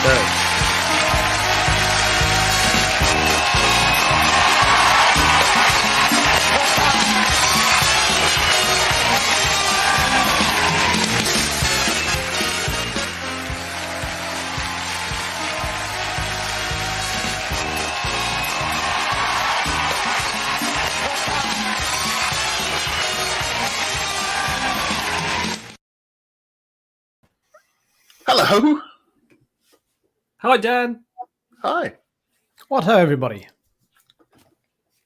go. Hello. Hi, Dan. Hi. What ho, everybody.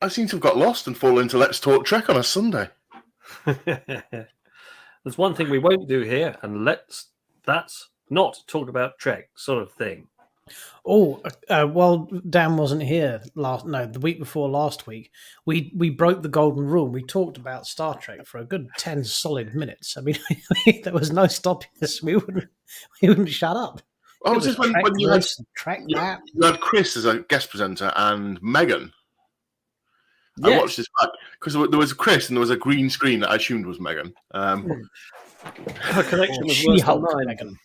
I seem to have got lost and fallen into Let's Talk Trek on a Sunday. There's one thing we won't do here, and that's not talk about Trek sort of thing. Oh, well, Dan wasn't here the week before last week. We broke the golden rule. We talked about Star Trek for a good 10 solid minutes. I mean, there was no stopping us. We wouldn't shut up. Oh, was this when you had Chris as a guest presenter and Megan? Yes. I watched this back because there was Chris and there was a green screen that I assumed was Megan. Her connection was worse than mine. Megan.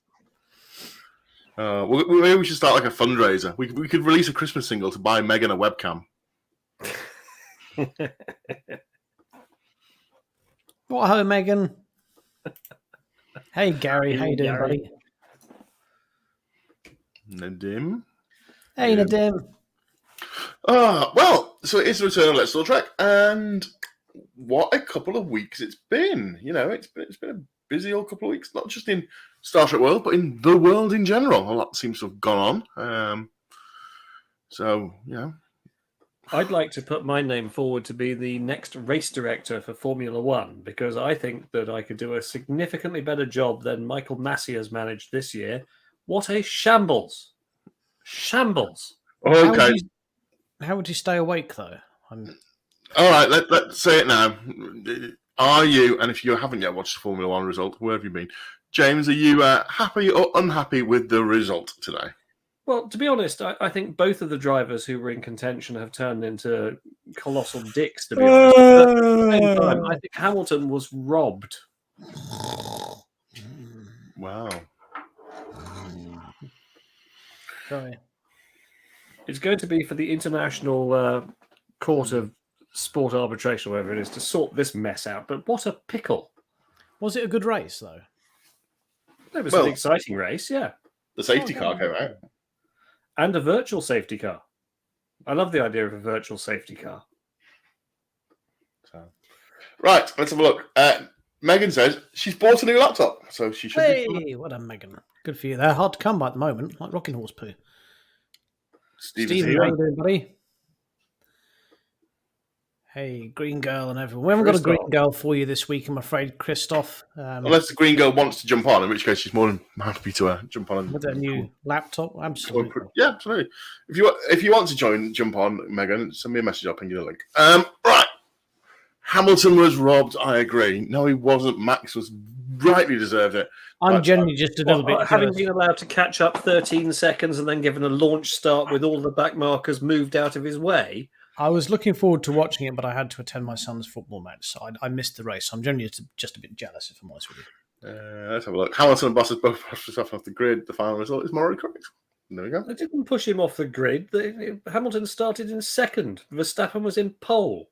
Maybe we should start like a fundraiser. We could release a Christmas single to buy Megan a webcam. What ho, Megan? Hey, Gary. How you doing, buddy? Nadim. Hey, yeah. Nadim. Well, so it's the return of Let's Talk Trek, and what a couple of weeks it's been. You know, it's been a busy old couple of weeks, not just in Star Trek world, but in the world in general. A lot seems to have gone on. So, yeah. I'd like to put my name forward to be the next race director for Formula One, because I think that I could do a significantly better job than Michael Massey has managed this year. What a shambles. Shambles. Okay. How would you stay awake, though? All right, let's say it now. Are you, and if you haven't yet watched the Formula One result, where have you been? James, are you happy or unhappy with the result today? Well, to be honest, I think both of the drivers who were in contention have turned into colossal dicks, to be honest. But at the same time, I think Hamilton was robbed. Wow. Sorry. It's going to be for the International Court of Sport Arbitration, whatever it is, to sort this mess out. But what a pickle. Was it a good race, though? It was an exciting race, yeah. The safety car came out. And a virtual safety car. I love the idea of a virtual safety car. Right, let's have a look. Megan says she's bought a new laptop, so she should be... Hey, what a Megan. Good for you. They're hard to come by at the moment, like rocking horse poo. Stephen, how you doing, buddy? Hey, Green Girl and everyone. We haven't got a Green Girl for you this week, I'm afraid, Christoph. Unless the Green Girl wants to jump on, in which case she's more than happy to jump on. With a new laptop? Absolutely. Yeah, absolutely. If you want to jump on, Megan, send me a message. I'll ping you the link. Right. Hamilton was robbed, I agree. No, he wasn't. Max was rightly deserved it. I'm generally just a little bit... Having been allowed to catch up 13 seconds and then given a launch start with all the back markers moved out of his way... I was looking forward to watching it, but I had to attend my son's football match, so I missed the race. I'm generally just a bit jealous, if I'm honest with you. Let's have a look. Hamilton and Bottas both pushed themselves off the grid. The final result is morally correct. There we go. They didn't push him off the grid. Hamilton started in second. Verstappen was in pole.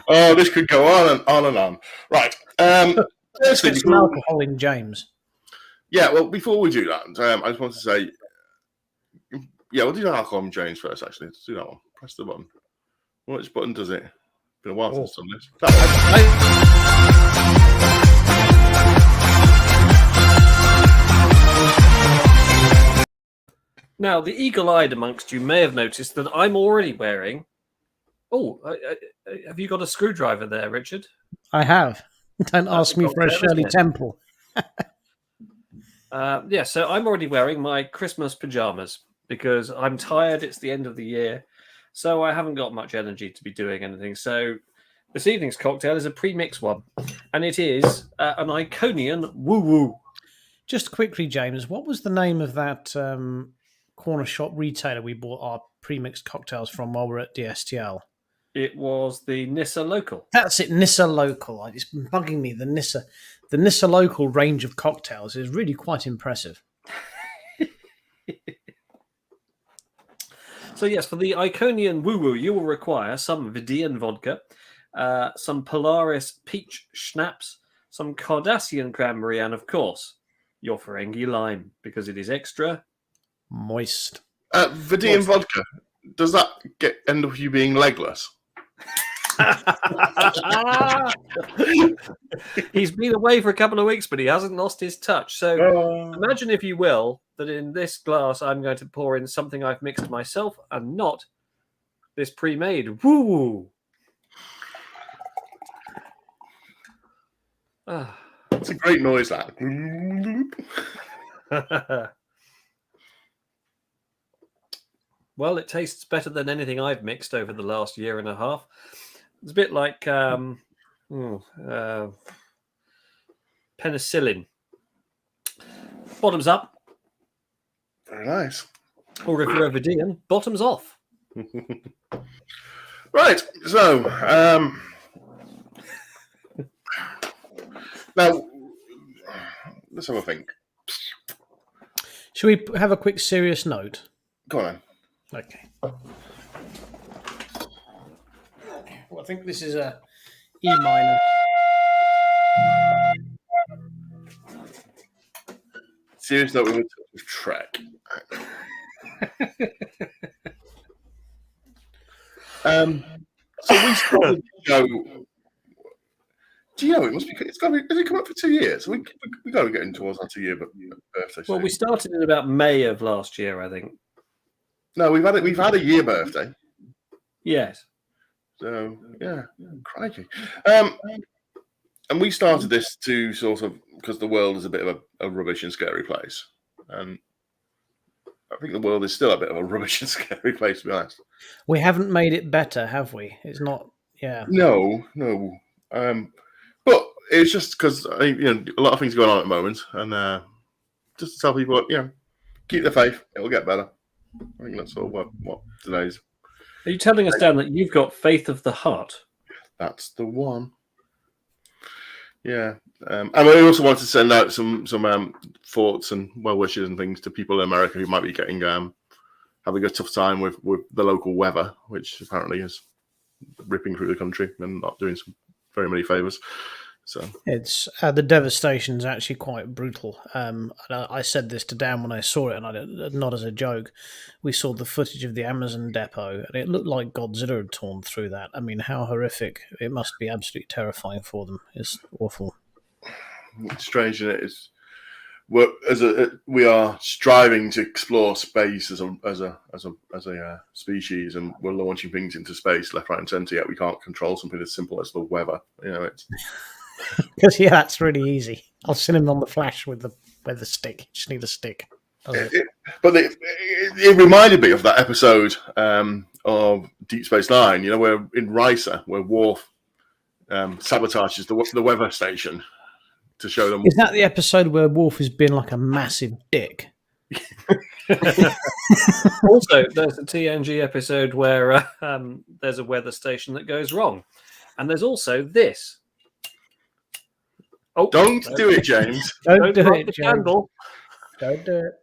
Oh, this could go on and on and on. Right. Let's get some alcohol in, James. Yeah, well, before we do that, I just want to say... Yeah, we'll do the alcohol in James first, actually. Let's do that one. Press the button. Which button does it? It's been a while since I've done this. Now, the eagle-eyed amongst you may have noticed that I'm already wearing... Oh, have you got a screwdriver there, Richard? I have. Don't ask me for a Shirley Temple. Yeah, so I'm already wearing my Christmas pajamas because I'm tired. It's the end of the year, so I haven't got much energy to be doing anything. So this evening's cocktail is a pre-mixed one, and it is an Iconian woo-woo. Just quickly, James, what was the name of that corner shop retailer we bought our pre-mixed cocktails from while we were at DSTL? It was the Nissa Local. That's it, Nissa Local. It's been bugging me. The Nissa Local range of cocktails is really quite impressive. So yes, for the Iconian woo-woo, you will require some Vidian vodka, some Polaris peach schnapps, some Cardassian cranberry, and of course, your Ferengi lime, because it is extra Moist. Vidian vodka. Does that end up you being legless? He's been away for a couple of weeks, but he hasn't lost his touch. So imagine, if you will, that in this glass I'm going to pour in something I've mixed myself and not this pre-made. Woo! It's a great noise, that. Well, it tastes better than anything I've mixed over the last year and a half. It's a bit like penicillin. Bottoms up. Very nice. Or if you're Vidian, bottoms off. Right, so now let's have a think. Should we have a quick serious note? Go on then. Okay. Well, I think this is a E minor. Serious note with Trek. So we started the show. Do you know it must be? It's got to be. Has it come up for 2 years? We got to get in towards our 2 year birthday. Well, soon. we started in about May of last year, I think. No, we've had a year birthday. Yes. So yeah, crikey. And we started this to sort of, because the world is a bit of a rubbish and scary place, and I think the world is still a bit of a rubbish and scary place, to be honest. We haven't made it better, have we? It's not. Yeah. No. But it's just because a lot of things going on at the moment, and just to tell people, keep the faith; it'll get better. I think that's all what today's. Are you telling us, Dan, that you've got faith of the heart? That's the one. Yeah, and I also wanted to send out some thoughts and well wishes and things to people in America who might be getting having a tough time with the local weather, which apparently is ripping through the country and not doing some very many favors. So it's the devastation is actually quite brutal. And I said this to Dan when I saw it, and not as a joke. We saw the footage of the Amazon depot, and it looked like Godzilla had torn through that. I mean, how horrific! It must be absolutely terrifying for them. It's awful. It's strange, isn't it? We are striving to explore space as a species, and we're launching things into space left, right, and centre. Yet we can't control something as simple as the weather. It's. Because that's really easy. I'll send him on the Flash with the stick. Just need a stick. It reminded me of that episode of Deep Space Nine. Where in Risa, where Worf sabotages the weather station to show them. Is that the episode where Worf has been like a massive dick? Also, there's a TNG episode where there's a weather station that goes wrong, and there's also this. Oh, don't do it, James. Don't do it, James. Candle. Don't do it.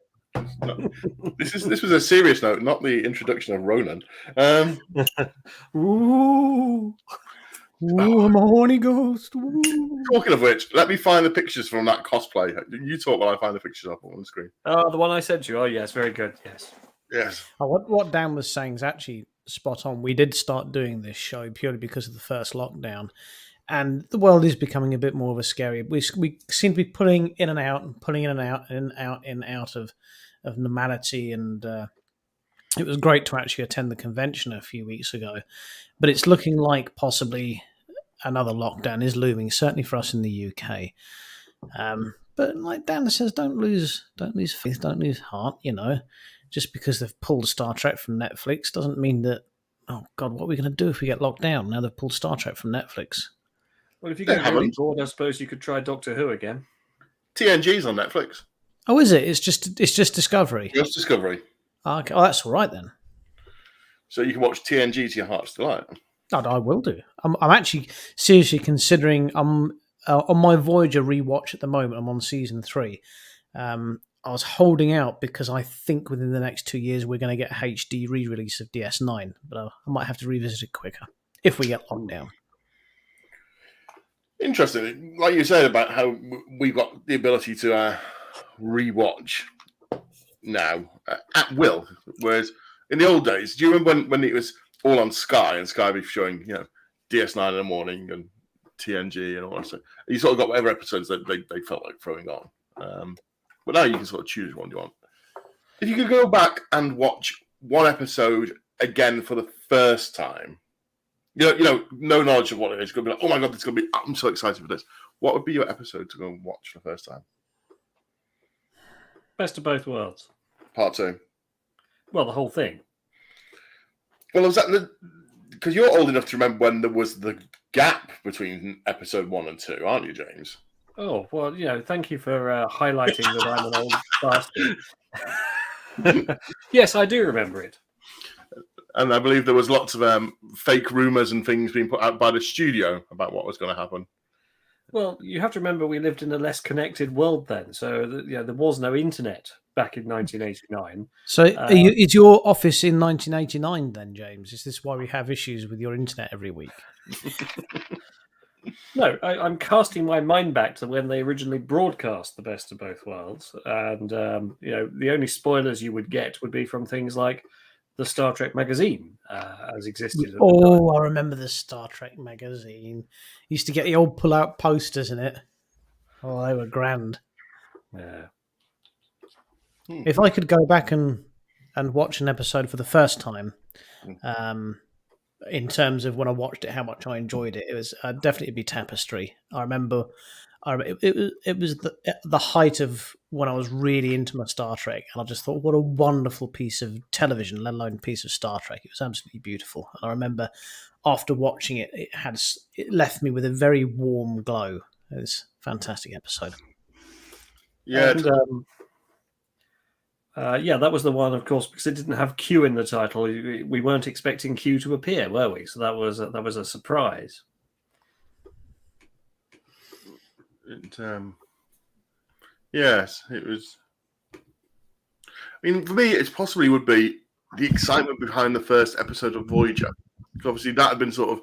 No, this was a serious note, not the introduction of Ronan. Ooh, I'm a horny ghost. Ooh. Talking of which, let me find the pictures from that cosplay. You talk while I find the pictures up on the screen. Oh, the one I sent you. Oh, yes, very good. Yes. Oh, what Dan was saying is actually spot on. We did start doing this show purely because of the first lockdown. And the world is becoming a bit more of a scary. We seem to be pulling in and out of normality, and it was great to actually attend the convention a few weeks ago. But it's looking like possibly another lockdown is looming, certainly for us in the UK. But like Dan says, don't lose faith, don't lose heart. Just because they've pulled Star Trek from Netflix doesn't mean that. Oh God, what are we going to do if we get locked down? Now they've pulled Star Trek from Netflix. Well, if you get really bored, I suppose you could try Doctor Who again. TNG's on Netflix. Oh, is it? It's just Discovery. Just Discovery. Okay. Oh, that's all right then. So you can watch TNG to your heart's delight. Oh, I will do. I'm actually seriously considering. I'm on my Voyager rewatch at the moment. I'm on season 3. I was holding out because I think within the next 2 years we're going to get a HD re-release of DS9, but I might have to revisit it quicker if we get locked down. Interesting. Like you said about how we've got the ability to rewatch now at will, whereas in the old days, do you remember when it was all on Sky and Sky was showing, DS9 in the morning and TNG and all that stuff? You sort of got whatever episodes that they felt like throwing on. But now you can sort of choose one you want. If you could go back and watch one episode again for the first time, no knowledge of what it is, you're going to be like, oh my God, I'm so excited for this. What would be your episode to go and watch for the first time? Best of Both Worlds. Part 2. Well, the whole thing. Well, was that because you're old enough to remember when there was the gap between episode 1 and 2, aren't you, James? Oh, well, thank you for highlighting that I'm an old bastard. Yes, I do remember it. And I believe there was lots of fake rumours and things being put out by the studio about what was going to happen. Well, you have to remember we lived in a less connected world then, so there was no internet back in 1989. So is your office in 1989 then, James? Is this why we have issues with your internet every week? No, I'm casting my mind back to when they originally broadcast the Best of Both Worlds, and the only spoilers you would get would be from things like the Star Trek magazine as existed. At the time. I remember the Star Trek magazine. Used to get the old pull-out posters in it. Oh, they were grand. Yeah. If I could go back and watch an episode for the first time, in terms of when I watched it, how much I enjoyed it, it was definitely be Tapestry. I remember it was the height of when I was really into my Star Trek, and I just thought, what a wonderful piece of television, let alone piece of Star Trek. It was absolutely beautiful. And I remember after watching it, it left me with a very warm glow. It was a fantastic episode. Yeah. And, that was the one, of course, because it didn't have Q in the title. We weren't expecting Q to appear, were we? So that was a surprise. Yes, it was. I mean, for me, it possibly would be the excitement behind the first episode of Voyager. Because obviously, that had been sort of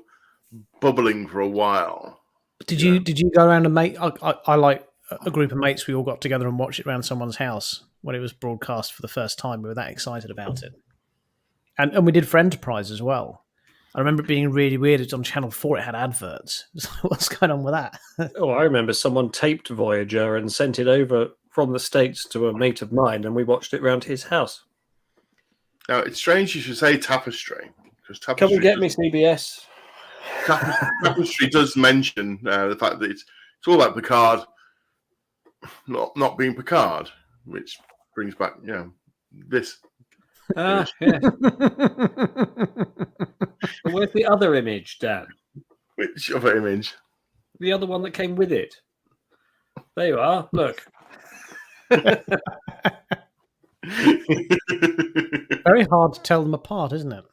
bubbling for a while. Did you go around and make? I like a group of mates. We all got together and watched it around someone's house when it was broadcast for the first time. We were that excited about it, and we did for Enterprise as well. I remember it being really weird. It's on Channel 4. It had adverts. What's going on with that? Oh, I remember someone taped Voyager and sent it over from the States to a mate of mine, and we watched it round his house. Now, it's strange you should say Tapestry. Can we get me CBS? Tapestry does mention the fact that it's all about Picard not being Picard, which brings back, this. Yeah. Where's the other image, Dan? Which other image? The other one that came with it. There you are. Look. Very hard to tell them apart, isn't it?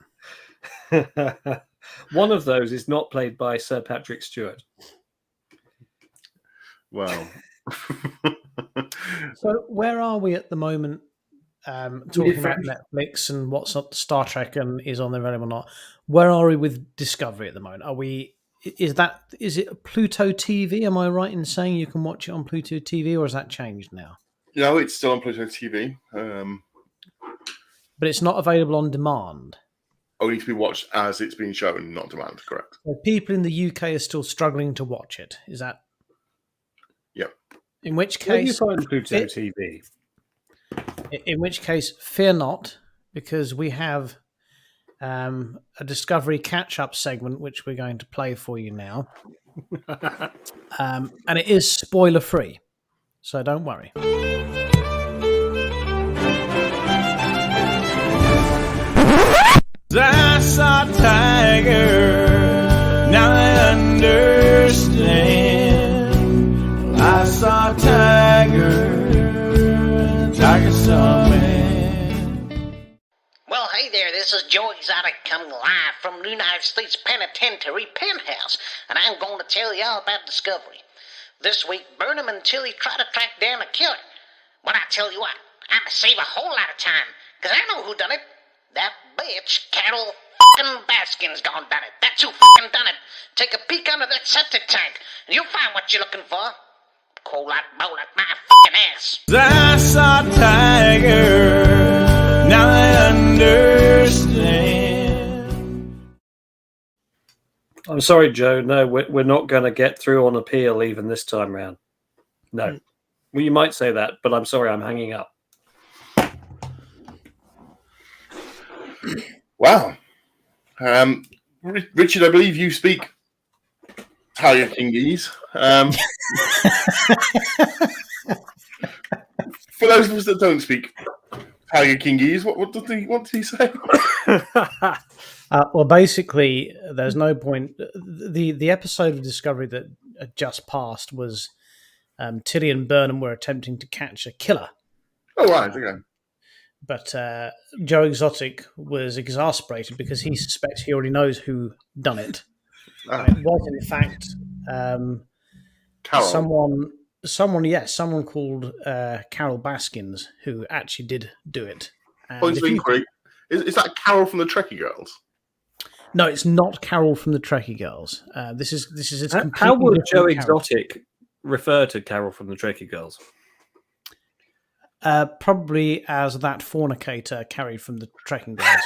One of those is not played by Sir Patrick Stewart. Well. So where are we at the moment? Talking about Netflix and what's not Star Trek and is on there or not. Where are we with Discovery at the moment? Is it Pluto TV? Am I right in saying you can watch it on Pluto TV, or has that changed now? No, it's still on Pluto TV. But it's not available on demand. Only to be watched as it's being shown, not demand, correct. So people in the UK are still struggling to watch it. Is that? Yep. In which case, where do you find Pluto TV? In which case, fear not, because we have a Discovery catch-up segment which we're going to play for you now. And it is spoiler-free, so don't worry. I saw Tiger, now I understand. I saw Tiger saw me. Well, hey there, this is Joe Exotic coming live from the United States Penitentiary Penthouse, and I'm going to tell you all about Discovery. This week, Burnham and Tilly try to track down a killer. But I tell you what, I'ma save a whole lot of time, 'cause I know who done it. That bitch, Carol fucking Baskin's gone done it. That's who fucking done it. Take a peek under that septic tank, and you'll find what you're looking for. Cold out bowl at my fucking ass. I saw Tiger. Now I understand. I'm sorry, Joe. No, we're not going to get through on appeal even this time round. No. Well, you might say that, but I'm sorry, I'm hanging up. Wow. Richard, I believe you speak Talukingese. For those of us that don't speak Talukingese, what did he say? Well, basically, there's no point. The episode of Discovery that just passed was Tilly and Burnham were attempting to catch a killer. Oh, right, okay. But Joe Exotic was exasperated because he suspects he already knows who done it. It was, in fact, Carol. someone called Carol Baskins who actually did do it. Points of inquiry. Is that Carol from the Trekkie Girls? No, it's not Carol from the Trekkie Girls. This is its How completely would Joe different Carol. Exotic refer to Carol from the Trekkie Girls? Probably as that fornicator carried from the Trekking Girls.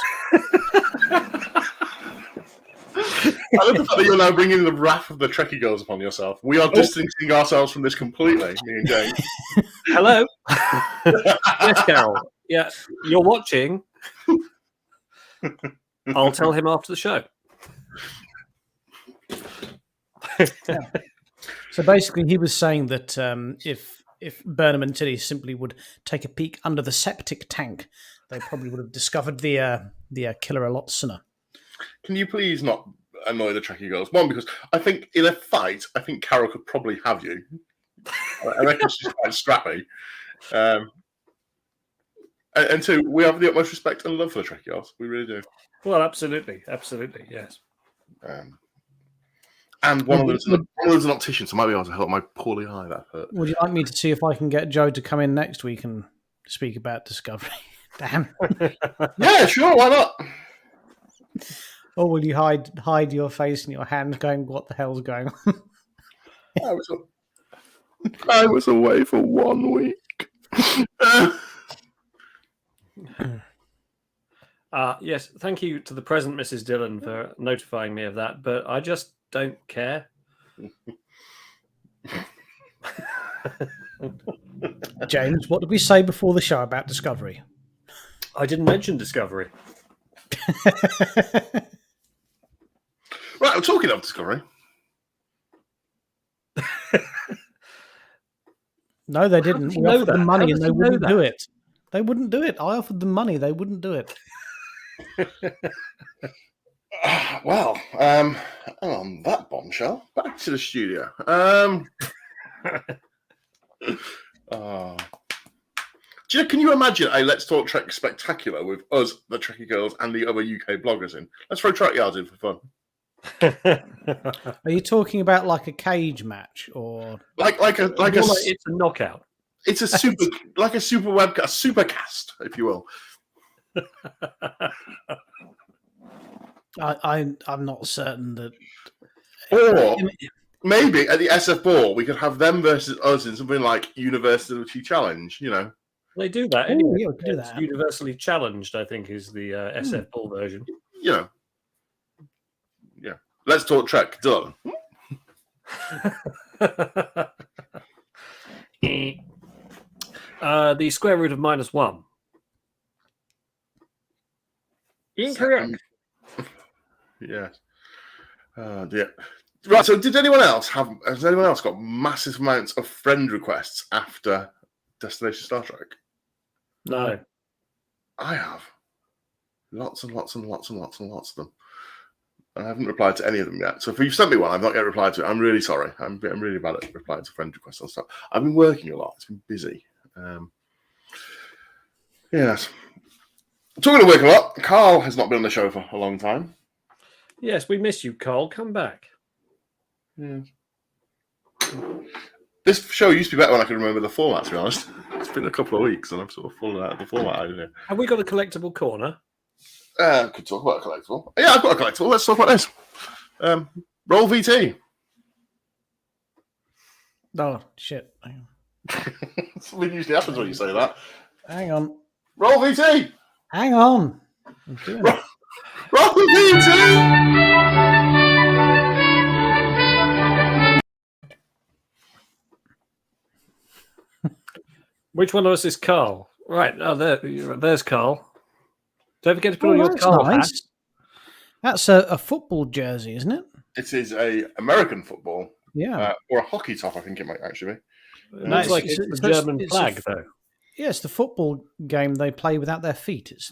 I love the fact that you're now bringing the wrath of the Trekkie Girls upon yourself. We are distancing ourselves from this completely, me and James. Hello? Yes, Carol. Yeah, you're watching. I'll tell him after the show. So basically, he was saying that if Burnham and Tilly simply would take a peek under the septic tank, they probably would have discovered the killer a lot sooner. Can you please not annoy the Trekkie Girls? One, because I think in a fight, I think Carol could probably have you. I reckon she's quite scrappy. And two, we have the utmost respect and love for the Trekkie Girls. We really do. Well, absolutely, yes. And one of them's an optician, so I might be able to help my poorly eye that hurt. Would you like me to see if I can get Joe to come in next week and speak about Discovery? Damn. Yeah, sure, why not? Or will you hide your face in your hand going, what the hell's going on? I was away for 1 week. Yes, thank you to the present Mrs. Dillon for notifying me of that, but I just don't care. James, what did we say before the show about Discovery? I didn't mention Discovery. Right, I'm talking of Discovery. No, they didn't. We offered them money and they wouldn't do it. it. They wouldn't do it. I offered them money. They wouldn't do it. Well, on that bombshell, back to the studio. Can you imagine a Let's Talk Trek spectacular with us, the Trekkie Girls, and the other UK bloggers in? Let's throw Trek Yards in for fun. Are you talking about like a cage match or It's a knockout. It's a super like a super webcast, supercast, if you will. I'm not certain that. Or maybe at the SF Ball we could have them versus us in something like University Challenge. You know, They do that. Ooh, Anyway. yeah, we could do It's that. universally challenged, I think, is the SF Ball version. You know. Yeah. Let's Talk Trek. Done. The square root of -1. Incorrect. Yes. Yeah. Right. So, has anyone else got massive amounts of friend requests after Destination Star Trek? No. I have. Lots and lots and lots and lots and lots of them. I haven't replied to any of them yet. So if you've sent me one, I've not yet replied to it. I'm really sorry. I'm really bad at replying to friend requests and stuff. I've been working a lot. It's been busy. Yes. Talking of working a lot, Carl has not been on the show for a long time. Yes, we miss you, Cole. Come back. Yeah. This show used to be better when I could remember the format, to be honest. It's been a couple of weeks, and I've sort of fallen out of the format idea. Have we got a collectible corner? Could talk about a collectible. Yeah, I've got a collectible. Let's talk about this. Roll VT. Oh, shit. Hang Something usually happens when you say that. on. Roll VT. Hang on. I'm doing it. Roll VT. Which one of us is Carl? Right. Oh, there's Carl. Don't forget to put on your that's Carl hat. nice. That's a football jersey, isn't it? It is a American football, Yeah. or a hockey top, I think it might actually be. It looks like it's the German flag, though. Yeah, it's the football game they play without their feet. It's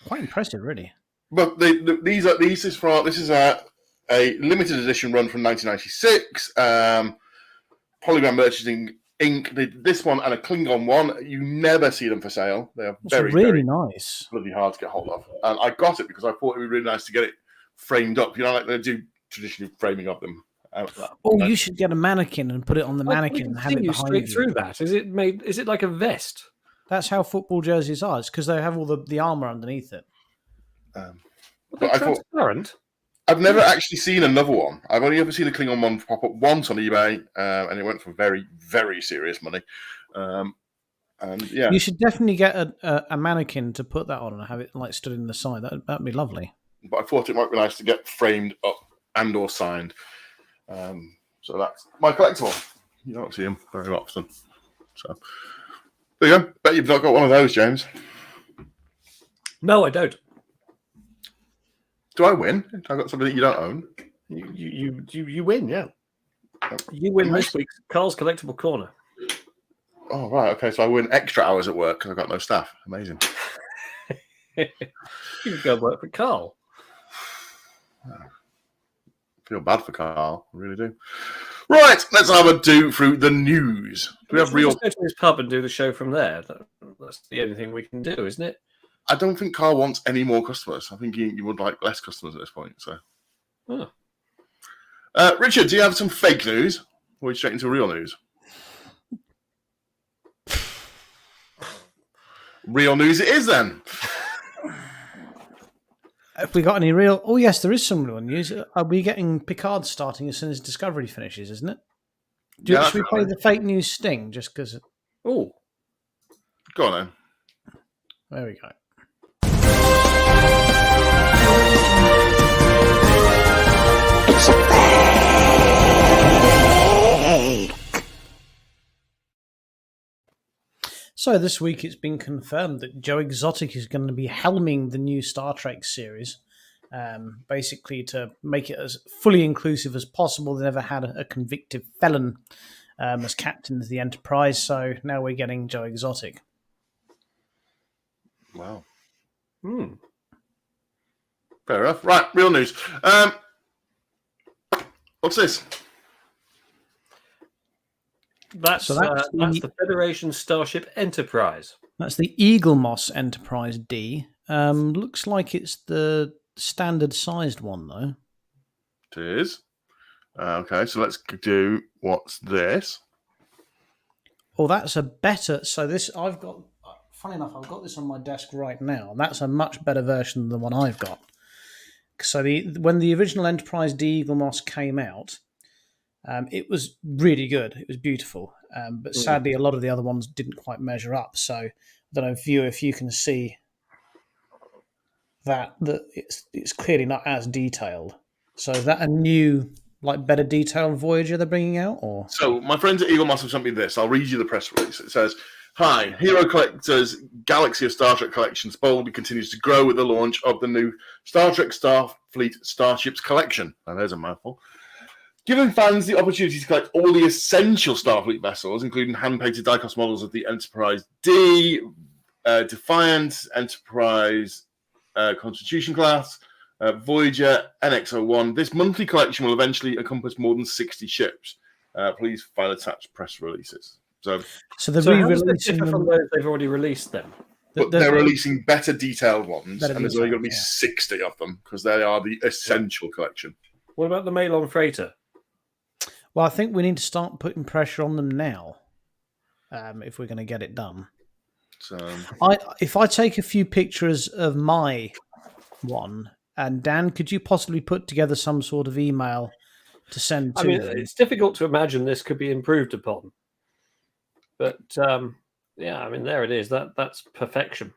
quite impressive, really. But this is a limited edition run from 1996. Polygram Merchanting Inc. did this one and a Klingon one. You never see them for sale. They are It's very, really very nice. bloody hard to get hold of. And I got it because I thought it would be really nice to get it framed up. You know, like they do traditionally framing of them. Oh, you should get a mannequin and put it on the I mannequin can and have see it you behind straight you. through that. Is it like a vest? That's how football jerseys are. It's because they have all the armour underneath it. Are But they I thought transparent? I've never actually seen another one. I've only ever seen the Klingon one pop up once on eBay, and it went for very, very serious money. And yeah, You should definitely get a mannequin to put that on and have it like stood in the side. That'd be lovely. but I thought it might be nice to get framed up and or signed. So that's my collectible. You don't see them very often. So there you go. Bet you've not got one of those, James. No, I don't. Do I win? Have I got something that you don't own? You win, yeah. You win this week's Carl's Collectible Corner. Oh, right. Okay. So I win extra hours at work because I've got no staff. Amazing. You can go work for Carl. Feel bad for Carl. I really do. Right. Let's have a do through the news. Do we have real? Just go to his pub and do the show from there. That's the only thing we can do, isn't it? I don't think Carl wants any more customers. I think he would like less customers at this point. So, Oh. Richard, do you have some fake news? Or are we straight into real news? Real news it is then. Have we got any real? Oh yes, there is some real news. Are we getting Picard starting as soon as Discovery finishes? Isn't it? Should we play the fake news sting? Just because. Oh. Go on then. There we go. So this week it's been confirmed that Joe Exotic is going to be helming the new Star Trek series, basically to make it as fully inclusive as possible. They never had a convicted felon as captain of the Enterprise, so now we're getting Joe Exotic. Wow. Hmm. Fair enough. Right, real news. What's this? That's the Federation Starship Enterprise. That's the Eagle Moss Enterprise D. Looks like it's the standard sized one though. It is. Okay, so let's do what's this? Oh, that's a better. So this I've got. Funny enough, I've got this on my desk right now, and that's a much better version than the one I've got. So when the original Enterprise D Eagle Moss came out, it was really good. It was beautiful, but sadly, a lot of the other ones didn't quite measure up. So I don't know if you can see that it's clearly not as detailed. So is that a new, like, better detailed Voyager they're bringing out, or? So my friends at Eagle Moss have sent me this. I'll read you the press release. It says, "Hi, Hero Collector's Galaxy of Star Trek collections boldly continues to grow with the launch of the new Star Trek Starfleet Starships collection." Now, there's a mouthful. Giving fans the opportunity to collect all the essential Starfleet vessels, including hand-painted die-cast models of the Enterprise D, Defiant, Enterprise Constitution class, Voyager, NX-01. This monthly collection will eventually encompass more than 60 ships. Please find attached press releases. So they're So how does that re-releasing differ from them. those they've already released then? but they're releasing better detailed ones, Better and there's only going to be detailed, 60 of them because they are the essential collection. What about the Mail-on Freighter? Well, I think we need to start putting pressure on them now. if we're going to get it done. So If I take a few pictures of my one, and Dan, could you possibly put together some sort of email to send to I mean, them? it's difficult to imagine this could be improved upon. But yeah, I mean, there it is. That's perfection.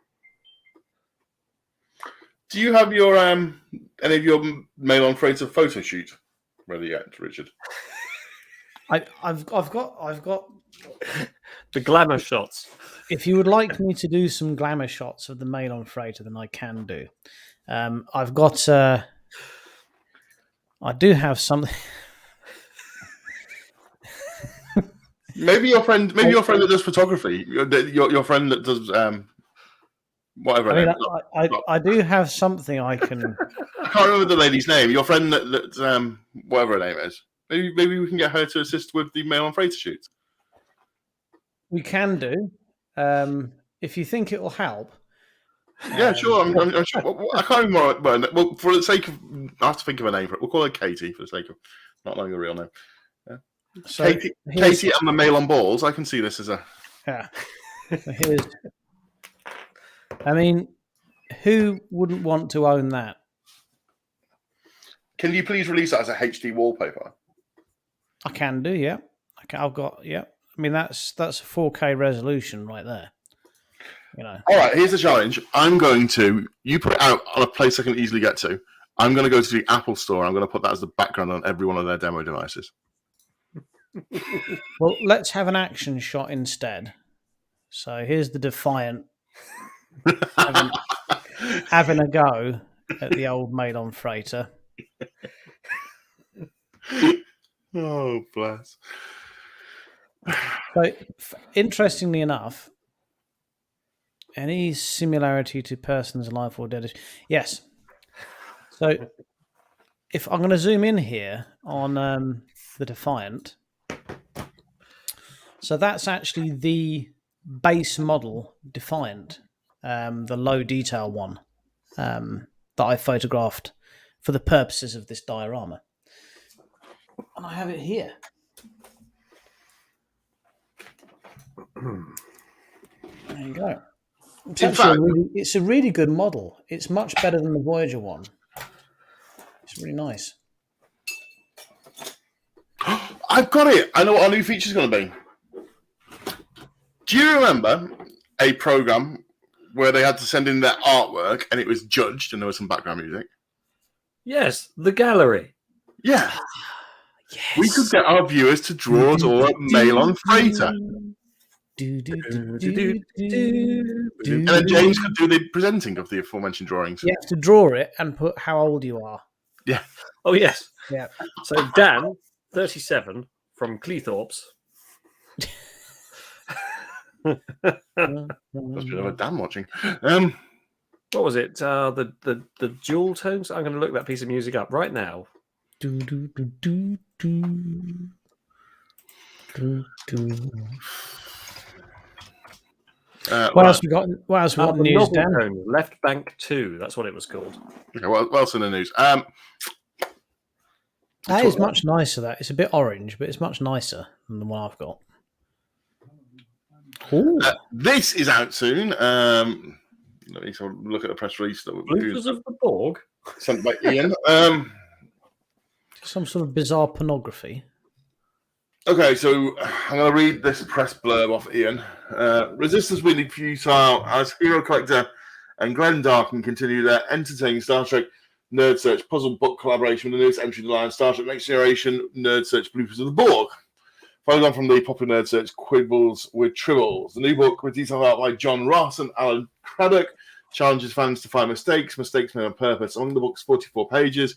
do you have your any of your mail on freighter photo shoot ready yet, Richard? I've got. The glamour shots. If you would like me to do some glamour shots of the mail on freighter, then I can do. I've got. I do have something. Maybe your friend that does photography. Your friend that does whatever. I mean, I do have something I can. I can't remember the lady's name. Your friend that whatever her name is. Maybe we can get her to assist with the mail on freighter shoots. We can do. If you think it will help. Yeah, sure. I'm sure. I can't remember. Well, for the sake of, I have to think of a name for it. We'll call her Katie for the sake of not knowing a real name. Yeah. So Katie and the mail on balls. I can see this as a. Yeah. So I mean, who wouldn't want to own that? Can you please release that as a HD wallpaper? I can do, yeah. I've got, yeah. I mean, that's a 4K resolution right there. You know. All right, here's the challenge. You put it out on a place I can easily get to. I'm going to go to the Apple Store. I'm going to put that as the background on every one of their demo devices. Well, let's have an action shot instead. So here's the Defiant having a go at the old mail on freighter. Oh, bless. So, interestingly enough, any similarity to persons alive or dead? Yes. So, if I'm going to zoom in here on the Defiant, so that's actually the base model Defiant, the low detail one that I photographed for the purposes of this diorama. And I have it here. There you go. It's a really good model. It's much better than the Voyager one. It's really nice. I've got it. I know what our new feature's going to be. Do you remember a program where they had to send in their artwork and it was judged and there was some background music? Yes, the gallery. Yeah. Yes. We could get our viewers to draw us all a mail on freighter. And then James could do the presenting of the aforementioned drawings. You have to draw it and put how old you are. Yeah. Oh, yes. Yeah. So Dan, 37, from Cleethorpes. Must be another Dan watching. What was it? The dual tones? I'm going to look that piece of music up right now. What else we got? What else we got in The news, novel Dan? tone, Left Bank 2. That's what it was called. Okay, what else in the news? That is much nicer. That it's a bit orange, but it's much nicer than the one I've got. This is out soon. Let me sort of look at the press release that Bloopers of the Borg. sent by Ian. Some sort of bizarre pornography. Okay, so I'm going to read this press blurb off Ian. Resistance winning futile as Hero Collector and Glenn Darkin continue their entertaining Star Trek Nerd Search puzzle book collaboration with the newest entry to the line, Star Trek Next Generation Nerd Search Bloopers of the Borg. Followed on from the popular Nerd Search Quibbles with Tribbles. The new book, with detailed art by John Ross and Alan Craddock, challenges fans to find mistakes made on purpose. Among the book's 44 pages,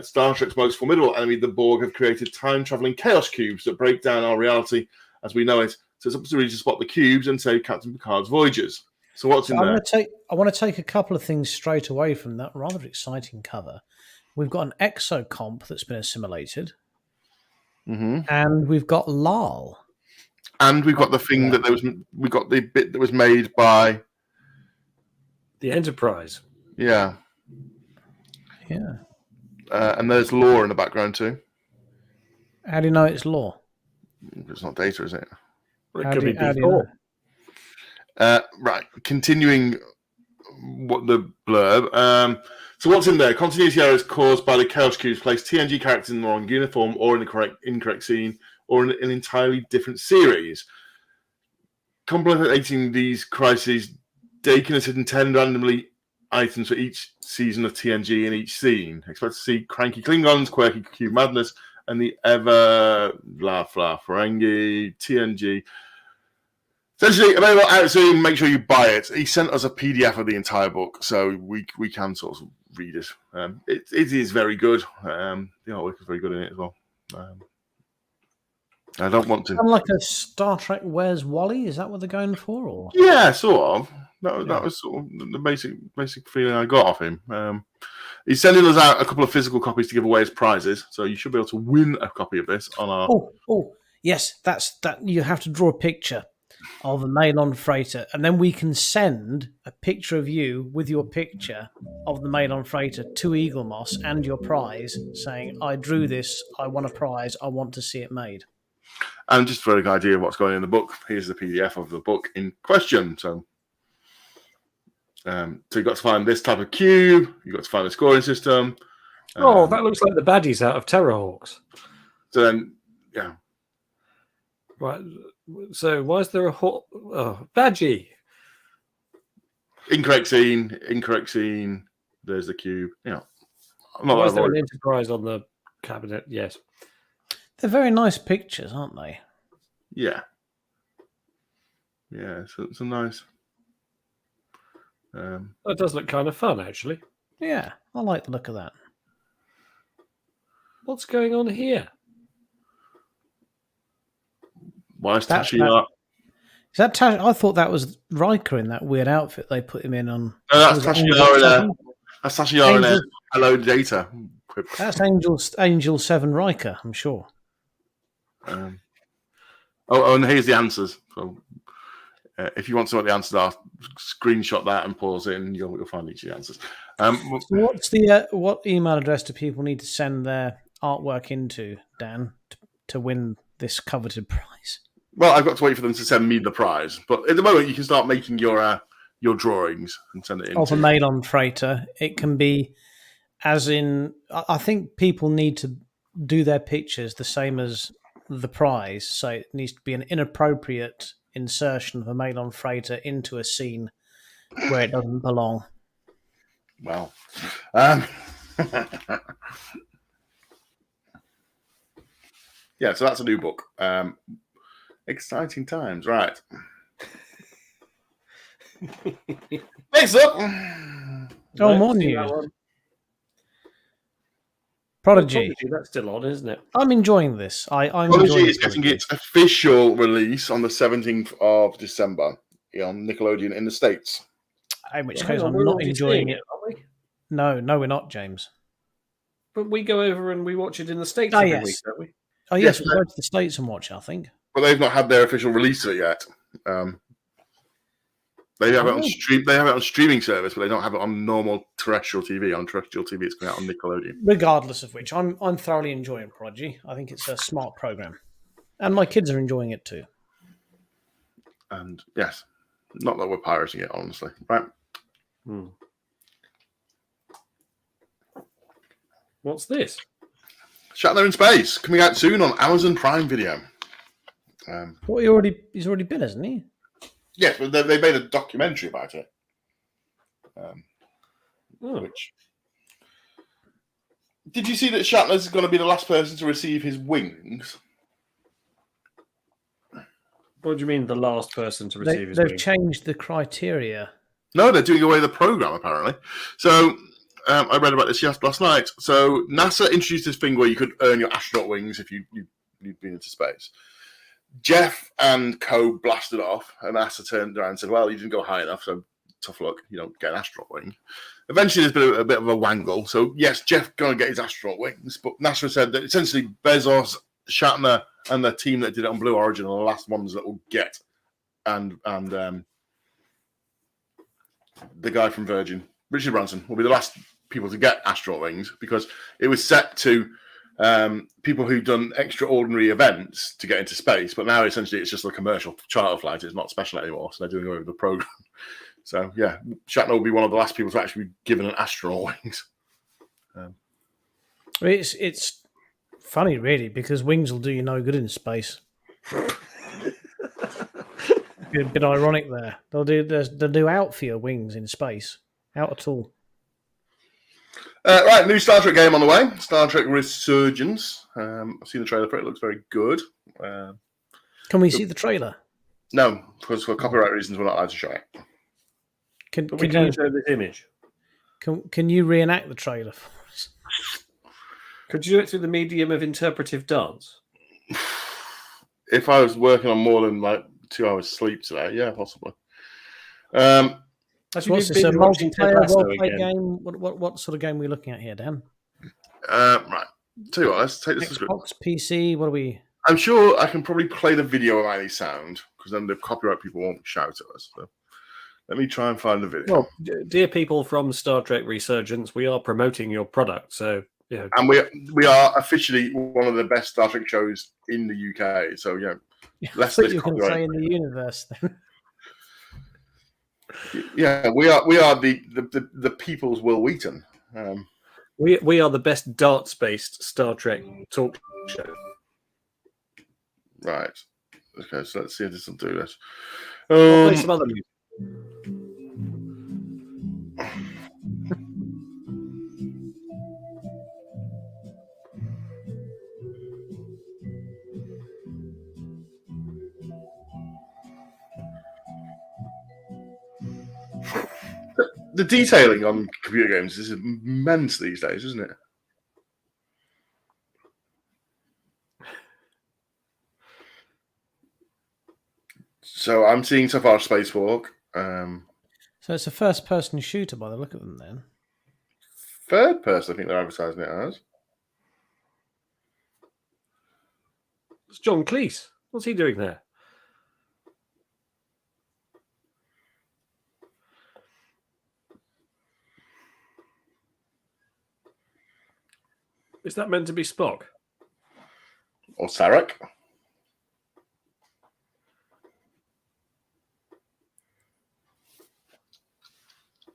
Star Trek's most formidable enemy, the Borg, have created time-traveling chaos cubes that break down our reality as we know it. So it's up to readers to spot the cubes and save Captain Picard's voyages. So what's in there? I want to take a couple of things straight away from that rather exciting cover. We've got an exocomp that's been assimilated. Mm-hmm. And we've got Lal. And we've got the thing we got the bit that was made by The Enterprise. Yeah. Yeah. And there's Law in the background too. How do you know it's Law? It's not Data, is it? It How could do be how do you know? before. Right, continuing what the blurb. So what's in there? Continuity errors caused by the Chaos Cubes place TNG characters in the wrong uniform or in the incorrect scene or in an entirely different series. Complicating these crises, Dakin has hidden 10 randomly items for each season of TNG in each scene. Expect to see cranky Klingons, quirky cube madness, and the ever Ferengi TNG. Essentially, available out soon. Make sure you buy it. He sent us a PDF of the entire book, so we can sort of read it. It is very good. The artwork is very good in it as well. I don't want to. Kind of like a Star Trek Where's Wally? Is that what they're going for? Or Yeah, sort of. That was sort of the basic feeling I got off him. He's sending us out a couple of physical copies to give away as prizes, so you should be able to win a copy of this on our. Oh, yes, that's that. You have to draw a picture of a Malon freighter, and then we can send a picture of you with your picture of the Malon freighter to Eagle Moss and your prize, saying, "I drew this. I won a prize. I want to see it made." And just for an idea of what's going on in the book, here's the PDF of the book in question. So you've got to find this type of cube. You've got to find the scoring system. That looks like the baddies out of Terrorhawks. So then, yeah. Right. So why is there a badgie? Incorrect scene. There's the cube. Why is there an Enterprise on the cabinet? Yes. They're very nice pictures, aren't they? Yeah. Yeah, so it's a nice. That does look kind of fun, actually. Yeah, I like the look of that. What's going on here? Why is That's Tashi that- not? Is that Tash? I thought that was Riker in that weird outfit they put him in on. No, that's was it Tashi Angel Yara there. 7? That's Tashi Yara there. Angel- Hello, Data. That's Angel 7 Riker, I'm sure. And here's the answers. So, if you want to know what the answers are, screenshot that and pause it, and you'll find each of the answers. So what's the what email address do people need to send their artwork into, Dan, to win this coveted prize? Well, I've got to wait for them to send me the prize, but at the moment you can start making your drawings and send it in. Of a Malon freighter, it can be, as in, I think people need to do their pictures the same as the prize, so it needs to be an inappropriate insertion of a Malon freighter into a scene where it doesn't belong. Well, yeah, so that's a new book. Exciting times, right? Next up, Oh, more news. Prodigy. That's still on, isn't it? I'm enjoying this. I'm Prodigy enjoying is getting its official release on the 17th of December on Nickelodeon in the States. In which Well, case, hang on, I'm we're not already enjoying seeing it. aren't we? No, we're not, James. But we go over and we watch it in the States Oh, every yes. week, don't we? Oh, yes, Yes, we'll go to the States and watch it, I think. But they've not had their official release of it yet. They have it on stream. They have it on streaming service, but they don't have it on normal terrestrial TV. On terrestrial TV, it's going out on Nickelodeon. Regardless of which, I'm thoroughly enjoying Prodigy. I think it's a smart program, and my kids are enjoying it too. And yes, not that we're pirating it, honestly. Right? What's this? Shatner in Space coming out soon on Amazon Prime Video. What he's already been, hasn't he? Yes, but they made a documentary about it. Oh. Which did you see that Shatner's going to be the last person to receive his wings? What do you mean, the last person to receive his They've wings? changed the criteria. No, they're doing away with the program apparently. So I read about this last night. So NASA introduced this thing where you could earn your astronaut wings if you'd been into space. Jeff and co blasted off, and NASA turned around and said, "Well, you didn't go high enough, so tough luck. You don't get an astronaut wing." Eventually, there's been a bit of a wangle. So yes, Jeff going to get his astronaut wings, but NASA said that essentially Bezos, Shatner, and the team that did it on Blue Origin are the last ones that will get, and the guy from Virgin, Richard Branson, will be the last people to get astronaut wings because it was set to people who've done extraordinary events to get into space, but now essentially it's just a commercial charter flight. It's not special anymore, so they're doing away with the program. So yeah, Shatner will be one of the last people to actually be given an astronaut wings. It's funny, really, because wings will do you no good in space. A bit ironic there. They'll do out for your wings in space. Out at all. Right, new Star Trek game on the way. Star Trek Resurgence. I've seen the trailer for it. It looks very good. Can we see the trailer? No, because for copyright reasons, we're not allowed to show it. Can But we you can show this image. can you reenact the trailer for us? Could you do it through the medium of interpretive dance? If I was working on more than like 2 hours sleep today, yeah, possibly. Right. Actually, What's you've this, a been watching Ted multiplayer Lasso role-play again. game? What sort of game are we looking at here, Dan? Tell you what, let's take this as good. Xbox, PC, what are we... I'm sure I can probably play the video of any sound because then the copyright people won't shout at us. So let me try and find the video. Well, dear people from Star Trek Resurgence, we are promoting your product, so you know. And we are officially one of the best Star Trek shows in the UK. So yeah, less What this you can copyright. say in the universe, then. Yeah, we are the people's Will Wheaton. We are the best darts-based Star Trek talk show. Right. Okay, so let's see if this will do this. I'll play some other music. The detailing on computer games is immense these days, isn't it? So I'm seeing so far Spacewalk. So it's a first-person shooter by the look of them, then. Third person, I think they're advertising it as. It's John Cleese. What's he doing there? Is that meant to be Spock? Or Sarek.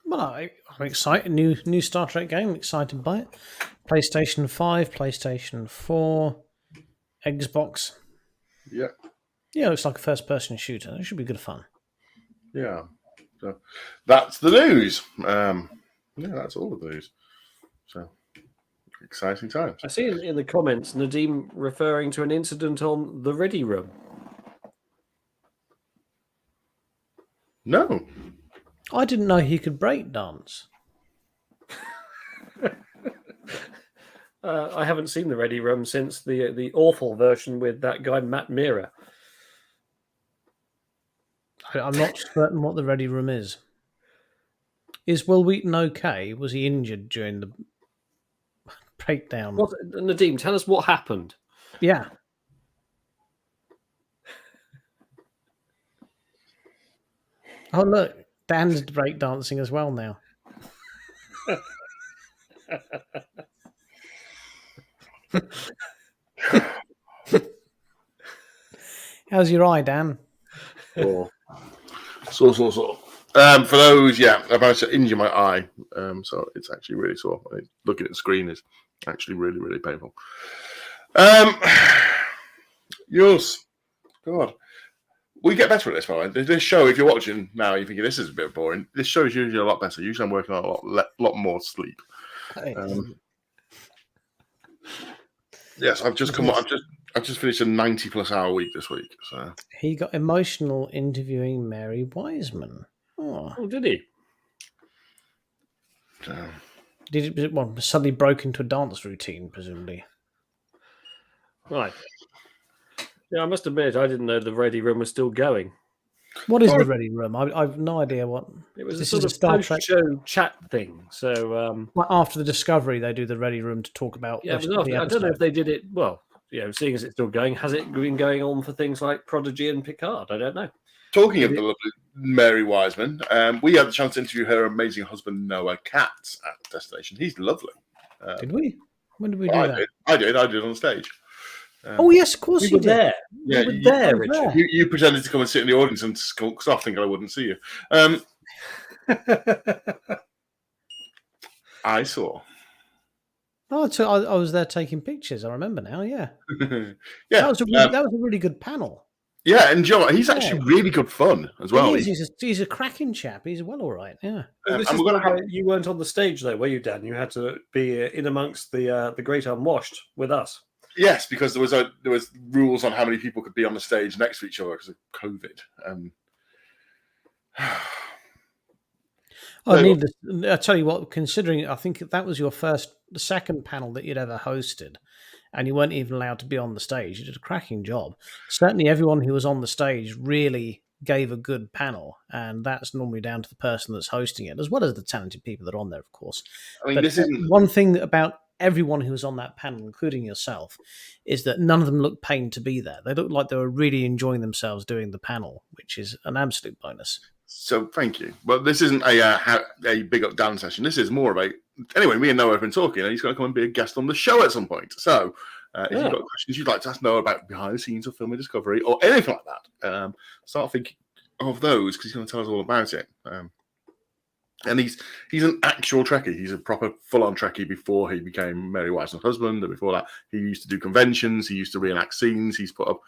Well, I'm excited. New Star Trek game. Excited by it. PlayStation 5, PlayStation 4, Xbox. Yeah. Yeah, it looks like a first-person shooter. It should be good fun. Yeah. So that's the news. Yeah, that's all the news. So exciting times. I see in the comments Nadeem referring to an incident on the Ready Room. No. I didn't know he could break dance. I haven't seen the Ready Room since the awful version with that guy Matt Mira. I'm not certain what the Ready Room is. Is Will Wheaton okay? Was he injured during the breakdown? Nadeem, tell us what happened. Yeah. Oh, look. Dan's breakdancing as well now. How's your eye, Dan? So. For those, I've managed to injure my eye. So it's actually really sore. Looking at the screen is actually really, really painful. Yours. God. We get better at this, by the way. This show, if you're watching now, you think this is a bit boring. This show is usually a lot better. Usually I'm working on a lot more sleep. Yes, I've just finished a 90+ hour week this week. So he got emotional interviewing Mary Wiseman. Oh, did he? Did it suddenly broke into a dance routine, presumably? Right. Yeah, I must admit, I didn't know the Ready Room was still going. What is the Ready Room? I've no idea what. It was this a sort is of Star Trek post-show chat thing. So like after the Discovery, they do the Ready Room to talk about. yeah, the I don't know episode. if they did it well. Seeing as it's still going, has it been going on for things like Prodigy and Picard? I don't know. talking of the lovely Mary Wiseman, we had the chance to interview her amazing husband Noah Katz at Destination. He's lovely. Did we? When did we do that? I did on stage. Oh yes, of course You you were did. there. Yeah, You were there, were Richard. there. You pretended to come and sit in the audience and skulk off, thinking I wouldn't see you. I saw. Oh, so I was there taking pictures. I remember now. Yeah, Yeah, that was a really good panel. yeah, and Joe, he's actually really good fun as well. He is. He's a cracking chap. He's well all right. Yeah. Well, this and is we're gonna why you weren't on the stage, though, were you, Dan? You had to be in amongst the great unwashed with us. Yes, because there was rules on how many people could be on the stage next to each other because of COVID. I tell you what, considering I think that was the second panel that you'd ever hosted, and you weren't even allowed to be on the stage, you did a cracking job. Certainly, everyone who was on the stage really gave a good panel, and that's normally down to the person that's hosting it, as well as the talented people that are on there, of course. I mean, But this isn't one thing about everyone who was on that panel, including yourself, is that none of them looked pained to be there. They looked like they were really enjoying themselves doing the panel, which is an absolute bonus. so. Thank you, but this isn't a big up Dan session. This is more of a anyway. Me and Noah have been talking, and he's going to come and be a guest on the show at some point. So, if you've got questions you'd like to ask Noah about behind the scenes of Film Discovery or anything like that, start thinking of those because he's going to tell us all about it. And he's an actual Trekkie. He's a proper full-on Trekkie before he became Mary White's husband. And before that, he used to do conventions. He used to reenact scenes. He's put up.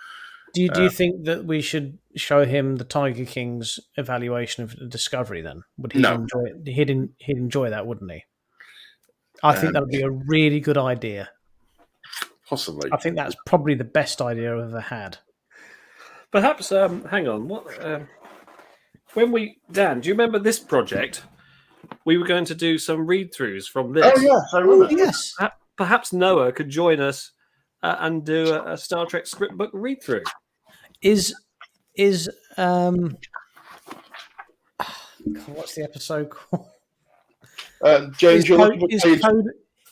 Do you think that we should show him the Tiger King's evaluation of Discovery? Then would he enjoy it? He'd enjoy that, wouldn't he? I think that would be a really good idea. Possibly. I think that's probably the best idea I've ever had. Perhaps, hang on. What? Dan, do you remember this project? We were going to do some read-throughs from this. Oh yes, I remember. Yes. Perhaps Noah could join us and do a Star Trek script book read-through. Is what's the episode called? James, you're looking for page.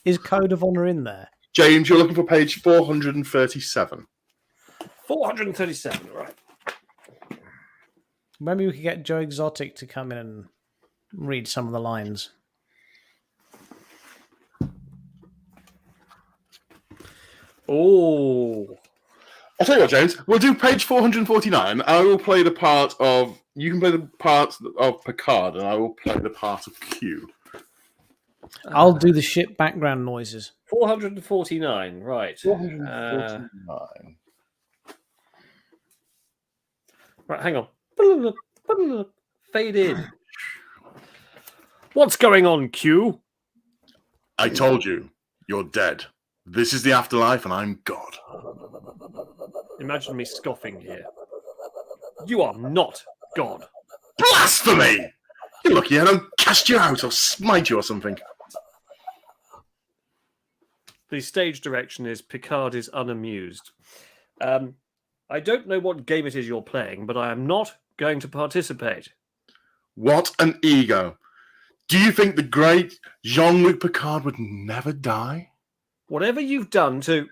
Is Code of Honor in there? James, you're looking for page 437. 437, right. Maybe we could get Joe Exotic to come in and read some of the lines. Oh. I'll tell you what, James. We'll do page 449. I will play the part of. You can play the part of Picard, and I will play the part of Q. I'll do the ship background noises. 449, right. 449. Right, hang on. Fade in. What's going on, Q? I told you, you're dead. This is the afterlife, and I'm God. Imagine me scoffing here. You are not God. Blasphemy! You're lucky I don't cast you out or smite you or something. The stage direction is Picard is unamused. I don't know what game it is you're playing, but I am not going to participate. What an ego. Do you think the great Jean-Luc Picard would never die? Whatever you've done to...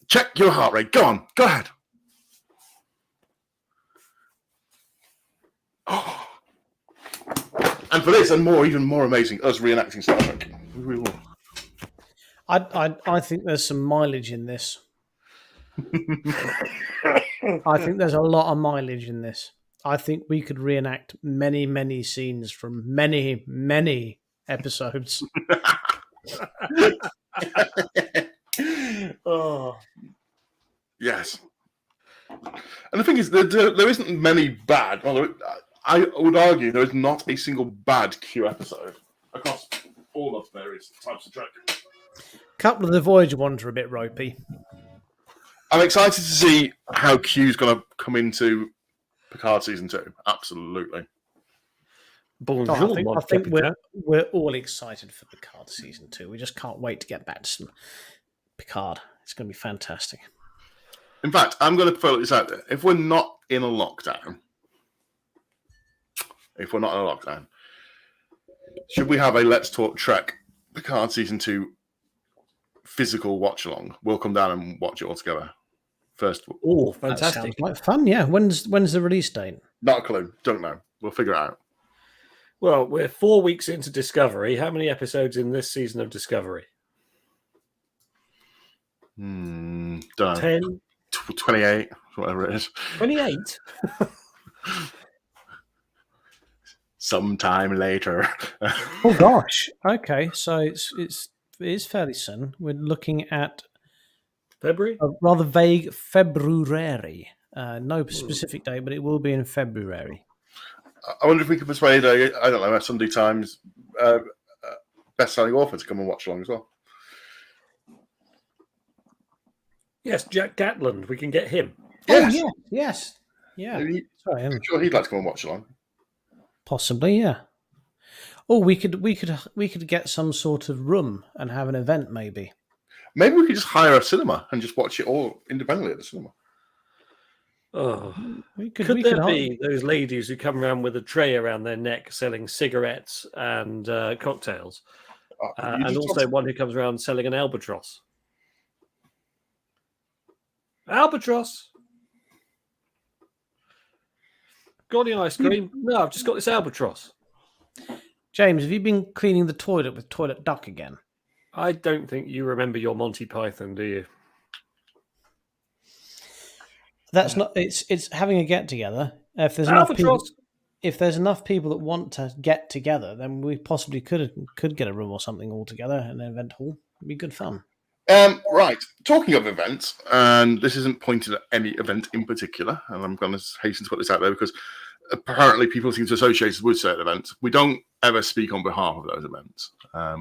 Check your heart rate. Go on. Go ahead. Oh. And for this and more, even more amazing, us reenacting Star Trek. I think there's some mileage in this. I think there's a lot of mileage in this. I think we could reenact many, many scenes from many, many episodes. Oh, yes. And the thing is, there isn't many bad. Well, I would argue there is not a single bad Q episode across all of various types of Trek. A couple of the Voyager ones are a bit ropey. I'm excited to see how Q's going to come into Picard season 2. Absolutely. Bonjour, I think we're all excited for Picard season 2. We just can't wait to get back to some Picard. It's going to be fantastic. In fact, I'm going to put this out there. If we're not in a lockdown, should we have a Let's Talk Trek Picard season 2 physical watch along? We'll come down and watch it all together. First. Oh, That fantastic. sounds like fun, yeah. When's the release date? Not a clue. Don't know. We'll figure it out. Well, we're 4 weeks into Discovery. How many episodes in this season of Discovery? Don't know. 10? 28, whatever it is. 28? Sometime later. Oh gosh. Okay, so it is fairly soon. We're looking at February? a rather vague February. No specific date, but it will be in February. I wonder if we could persuade, I don't know, a Sunday Times best-selling author to come and watch along as well. Yes, Jack Gatland. We can get him. Yes. Oh, yes. Yeah. Sorry, I'm sure he'd like to come and watch along. possibly, yeah. Or we could get some sort of room and have an event, maybe. Maybe we could just hire a cinema and just watch it all independently at the cinema. Oh, Could there be those ladies who come around with a tray around their neck selling cigarettes and cocktails? And also one who comes around selling an albatross. Albatross! Got any ice cream? No, I've just got this albatross. James, have you been cleaning the toilet with toilet duck again? I don't think you remember your Monty Python, do you? That's not. It's having a get together. If there's enough people that want to get together, then we possibly could get a room or something all together in an event hall. It'd be good fun. Right. Talking of events, and this isn't pointed at any event in particular, and I'm going to hasten to put this out there because apparently people seem to associate us with certain events. We don't ever speak on behalf of those events. I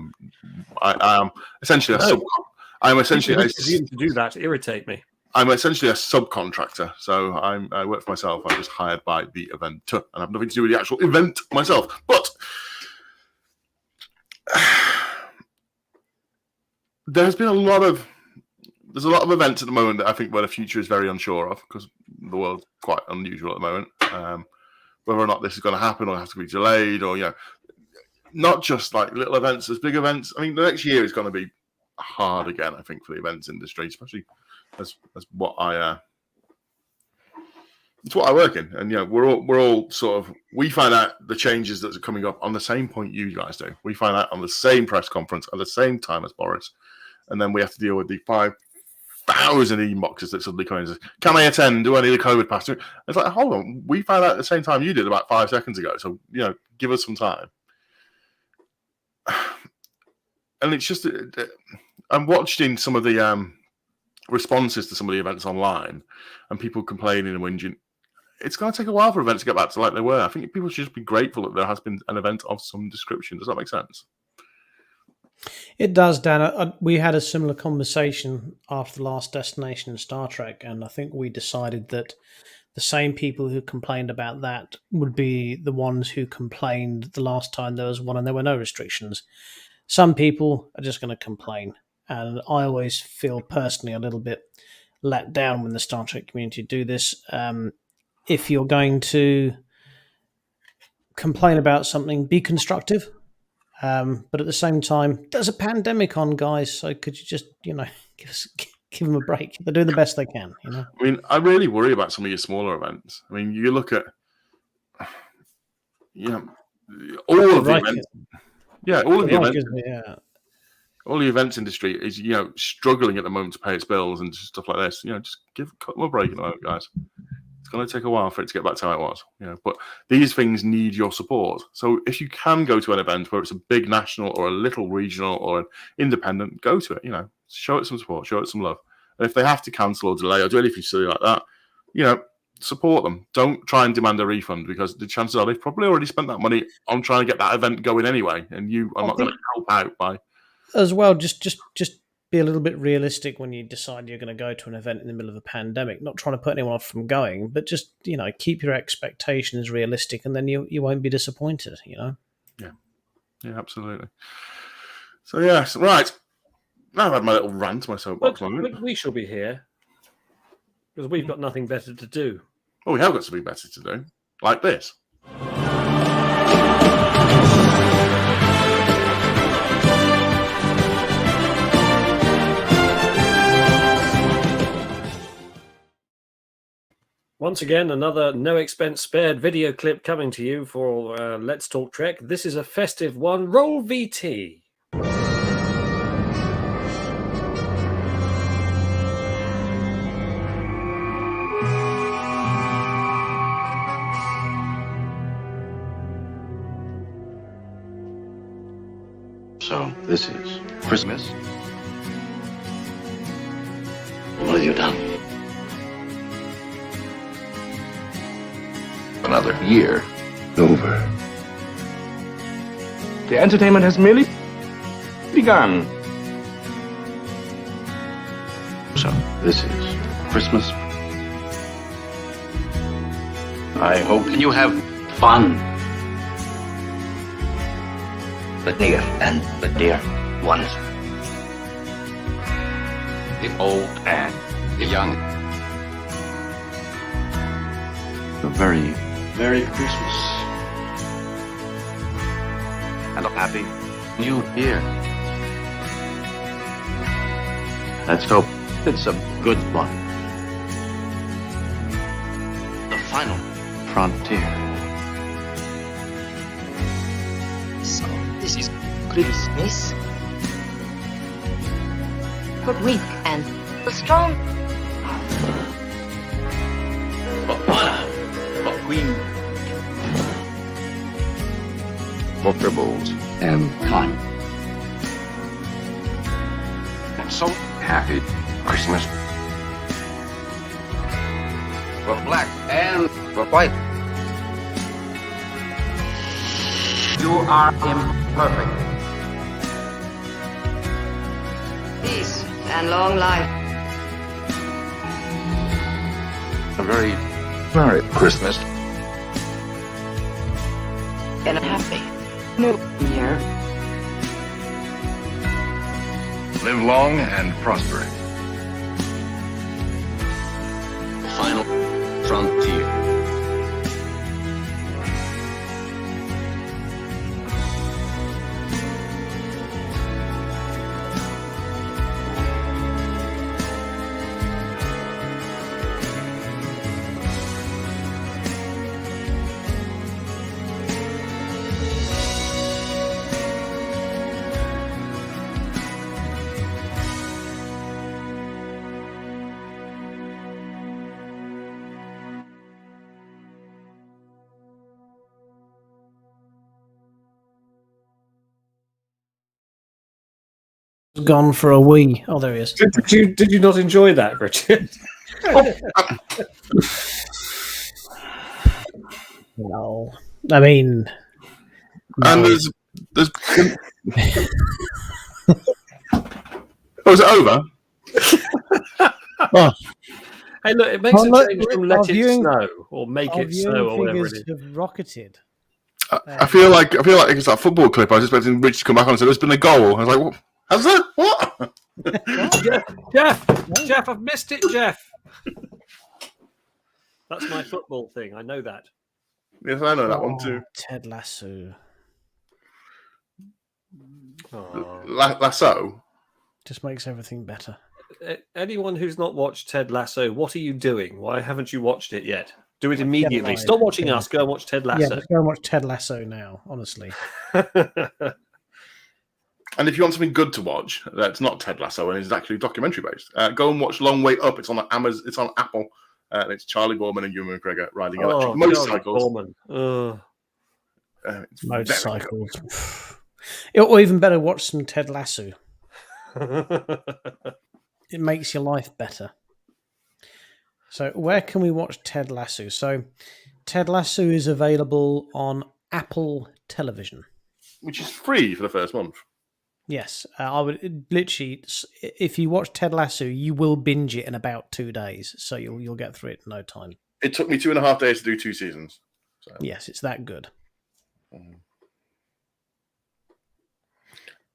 am essentially to do that irritate me. I'm essentially a subcontractor, so I work for myself. I'm just hired by the eventer, and I have nothing to do with the actual event myself. But there's a lot of events at the moment that I think where the future is very unsure of because the world's quite unusual at the moment. Whether or not this is going to happen or has to be delayed, or not just like little events, there's big events. I mean, the next year is going to be hard again. I think for the events industry, especially as what it's what I work in, and we're all sort of we find out the changes that are coming up on the same point you guys do. We find out on the same press conference at the same time as Boris, and then we have to deal with the 5,000 inboxes that suddenly come in and say, "Can I attend? Do I need a COVID pass?" It's like, hold on, we found out at the same time you did about 5 seconds ago, so give us some time. And it's just I'm watching some of the responses to some of the events online and people complaining and whinging. It's going to take a while for events to get back to like they were. I think people should just be grateful that there has been an event of some description. Does that make sense? It does, Dan. We had a similar conversation after the last destination in Star Trek, and I think we decided that the same people who complained about that would be the ones who complained the last time there was one and there were no restrictions. Some people are just going to complain, and I always feel personally a little bit let down when the Star Trek community do this. If you're going to complain about something, be constructive. But at the same time, there's a pandemic on, guys. So could you just, give them a break? They're doing the best they can, I mean, I really worry about some of your smaller events. I mean, you look at, all of the events. Yeah, all of the events. All the events industry is, struggling at the moment to pay its bills and stuff like this. Just cut them a break at the moment, guys. It's going to take a while for it to get back to how it was. But these things need your support. So if you can go to an event where it's a big national or a little regional or an independent, go to it. Show it some support, show it some love. And if they have to cancel or delay or do anything silly like that, support them. Don't try and demand a refund because the chances are they've probably already spent that money on trying to get that event going anyway, and you are not going to help out by. As well, just be a little bit realistic when you decide you're going to go to an event in the middle of a pandemic. Not trying to put anyone off from going, but just keep your expectations realistic, and then you won't be disappointed. Yeah, absolutely. So yes, right. Now I've had my little rant, my soapbox moment. We shall be here because we've got nothing better to do. Oh, we have got something better to do, like this. Once again, another no expense spared video clip coming to you for Let's Talk Trek. This is a festive one. Roll VT. So, this is Christmas? What have you done? Another year over. The entertainment has merely begun. So, this is Christmas? I hope you have fun. The near and the dear ones. The old and the young. A very Merry Christmas. And a Happy New Year. Let's hope it's a good one. The final frontier. So, this is Christmas. Good week and strong. For honor. For Queen. For tribbles and fun. And so happy Christmas. For black and for white. You are imperfect. Peace and long life. A very Merry Christmas. And a happy New Year. Live long and prosper. The final frontier. Gone for a wee. Oh, there he is. Did you not enjoy that, Richard? No, I mean, And no. there's. Oh, is it over? Oh, Hey, look, it makes Oh, a look, change from our let it viewing- snow or make our it snow viewing or whatever it figures is. have rocketed. I feel like it's that football clip. I was expecting Rich to come back on and say there's been a goal. I was like, what? Has there? What? Jeff, I've missed it, Jeff. That's my football thing. I know that. Yes, I know that one too. Ted Lasso Oh. Lasso. just makes everything better. Anyone who's not watched Ted Lasso, what are you doing? Why haven't you watched it yet? Do it immediately. Stop watching us. Go and watch Ted Yeah, Lasso. let's go and watch Ted Lasso now. Honestly, And if you want something good to watch, that's not Ted Lasso and it's actually documentary based. Go and watch Long Way Up. It's on Amazon. It's on Apple. And it's Charlie Borman and Ewan McGregor riding electric motorcycles. It's very motorcycles. Or even better, watch some Ted Lasso. It makes your life better. So, where can we watch Ted Lasso? So, Ted Lasso is available on Apple Television. which is free for the first month. Yes, I would literally. If you watch Ted Lasso, you will binge it in about 2 days, so you'll get through it in no time. It took me 2.5 days to do 2 seasons. So. Yes, it's that good.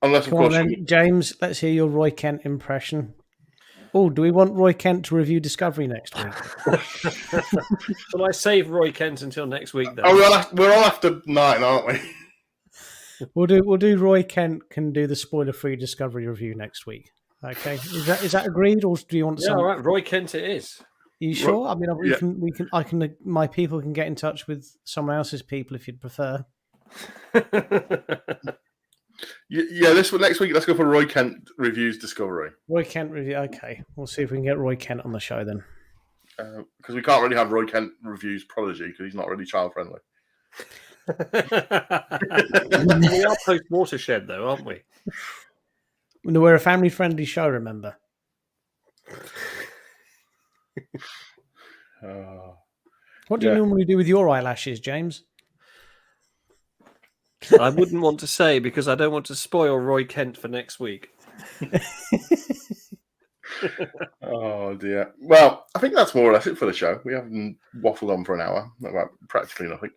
Unless, of Come on, course, then, James. Let's hear your Roy Kent impression. Oh, do we want Roy Kent to review Discovery next week? Shall I save Roy Kent until next week then? Oh, we're all after 9, aren't we? We'll do Roy Kent can do the spoiler-free Discovery review next week. Okay, is that agreed, or do you want? Yeah, all right. Roy Kent, it is. Are you sure? I mean, Yeah. my people can get in touch with someone else's people if you'd prefer. Yeah, next week, let's go for Roy Kent reviews Discovery. Roy Kent review. Okay, we'll see if we can get Roy Kent on the show then. Because we can't really have Roy Kent reviews Prodigy because he's not really child friendly. We are post Watershed, though, aren't we? We're a family-friendly show, remember? What do you normally do with your eyelashes, James? I wouldn't want to say because I don't want to spoil Roy Kent for next week. Oh dear. Well, I think that's more or less it for the show. We haven't waffled on for an hour about practically nothing.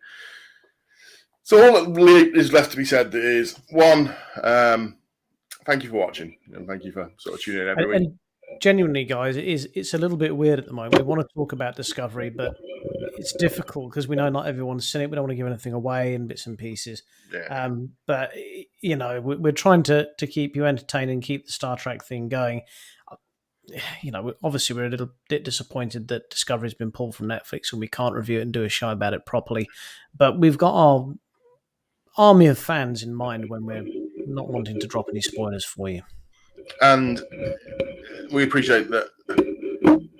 So all that is left to be said is one, thank you for watching and thank you for sort of tuning in every week. And genuinely, guys, it's a little bit weird at the moment. We want to talk about Discovery, but it's difficult because we know not everyone's seen it. We don't want to give anything away in bits and pieces. Yeah. But you know, we're trying to keep you entertained and keep the Star Trek thing going. You know, obviously we're a little bit disappointed that Discovery's been pulled from Netflix and we can't review it and do a show about it properly. But we've got our army of fans in mind when we're not wanting to drop any spoilers for you. And we appreciate that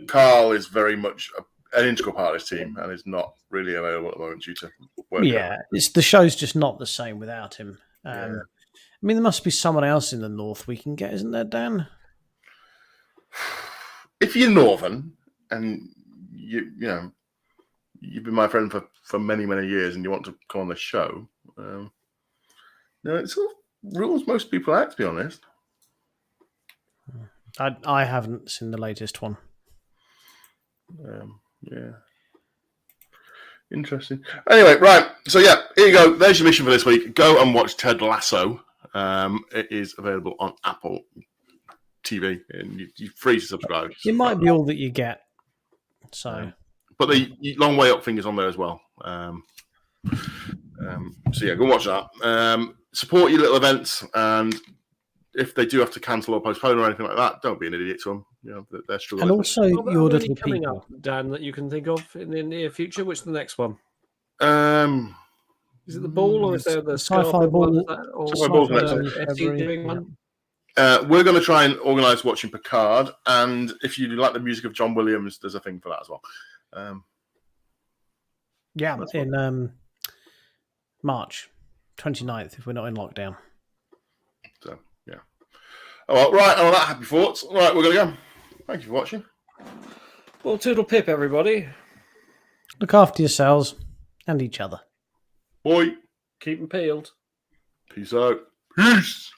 Carl is very much an integral part of this team and is not really available at the moment due to work. Yeah, the show's just not the same without him. I mean, there must be someone else in the North we can get, isn't there, Dan? If you're Northern and you know you've been my friend for many years and you want to come on the show, no, it's sort of rules most people out, to be honest. I haven't seen the latest one. Yeah. Interesting. Anyway, right. So yeah, here you go. There's your mission for this week. Go and watch Ted Lasso. It is available on Apple TV, and you're free to subscribe. It might be all that you get. So, but the long way up thing is on there as well. So yeah, go watch that. Support your little events, and if they do have to cancel or postpone or anything like that, don't be an idiot to them. You know, they're struggling. And also your little coming people, up, Dan, that you can think of in the near future. Which is the next one? Is it the ball or is there the Sci-Fi Ball? Sci-Fi Ball's next one. SE doing one? We're going to try and organise watching Picard, and if you like the music of John Williams, there's a thing for that as well. Yeah, in March 29th, if we're not in lockdown. So, yeah. Oh, well, right, on that happy thoughts. All right, we're going to go. Thank you for watching. Well, toodle pip, everybody. Look after yourselves and each other. Bye. Keep them peeled. Peace out. Peace.